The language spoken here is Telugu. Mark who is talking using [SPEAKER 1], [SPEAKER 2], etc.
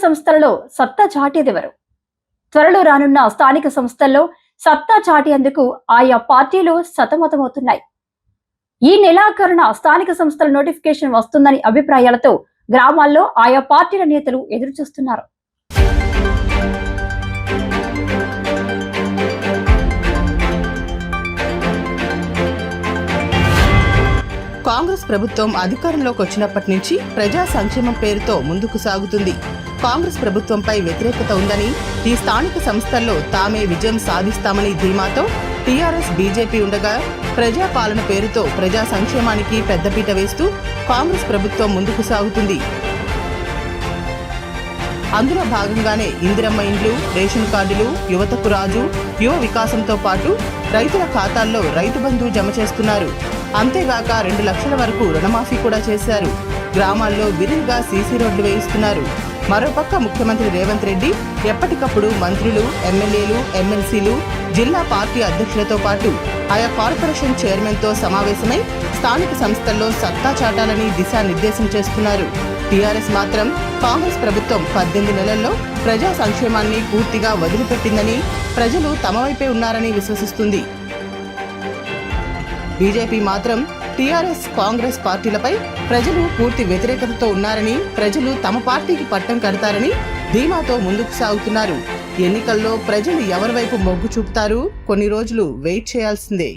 [SPEAKER 1] సంస్థలలో సత్తా చాటేదెవరు? త్వరలో రానున్న స్థానిక సంస్థల్లో సత్తా చాటేందుకు ఆయా పార్టీలు సతమతమవుతున్నాయి. ఈ నెలాఖరున స్థానిక సంస్థల నోటిఫికేషన్ వస్తుందని అభిప్రాయాలతో గ్రామాల్లో ఆయా పార్టీల నేతలు ఎదురుచూస్తున్నారు.
[SPEAKER 2] కాంగ్రెస్ ప్రభుత్వం అధికారంలోకి వచ్చినప్పటి నుంచి ప్రజా సంక్షేమం పేరుతో ముందుకు సాగుతుంది. కాంగ్రెస్ ప్రభుత్వంపై వ్యతిరేకత ఉందని, ఈ స్థానిక సంస్థల్లో తామే విజయం సాధిస్తామని ధీమాతో టీఆర్ఎస్ బీజేపీ ఉండగా ప్రజాపాలన పేరుతో ప్రజా సంక్షేమానికి పెద్దపీట వేస్తూ కాంగ్రెస్ ప్రభుత్వం ముందుకు సాగుతుంది. అందులో భాగంగానే ఇందిరమ్మ ఇండ్లు, రేషన్ కార్డులు, యువతకు రాజు, యువ వికాసంతో పాటు రైతుల ఖాతాల్లో రైతు బంధు జమ చేస్తున్నారు. అంతేగాక 2 లక్షల వరకు రుణమాఫీ కూడా చేశారు. గ్రామాల్లో విరివిగా సీసీ రోడ్లు వేయిస్తున్నారు. మరోపక్క ముఖ్యమంత్రి రేవంత్ రెడ్డి ఎప్పటికప్పుడు మంత్రులు, ఎమ్మెల్యేలు, ఎమ్మెల్సీలు, జిల్లా పార్టీ అధ్యక్షులతో పాటు ఆయా కార్పొరేషన్ చైర్మన్తో సమావేశమై స్థానిక సంస్థల్లో సత్తా చాటాలని దిశానిర్దేశం చేస్తున్నారు. టీఆర్ఎస్ మాత్రం కాంగ్రెస్ ప్రభుత్వం 18 నెలల్లో ప్రజా సంక్షేమాన్ని పూర్తిగా వదిలిపెట్టిందని, ప్రజలు తమ వైపే ఉన్నారని విశ్వసిస్తుంది. బీజేపీ మాత్రం టీఆర్ఎస్, కాంగ్రెస్ పార్టీలపై ప్రజలు పూర్తి వ్యతిరేకతతో ఉన్నారని, ప్రజలు తమ పార్టీకి పట్టం కడతారని ధీమాతో ముందుకు సాగుతున్నారు. ఎన్నికల్లో ప్రజలు ఎవరి వైపు మొగ్గు చూపుతారు? కొన్ని రోజులు వెయిట్ చేయాల్సిందే.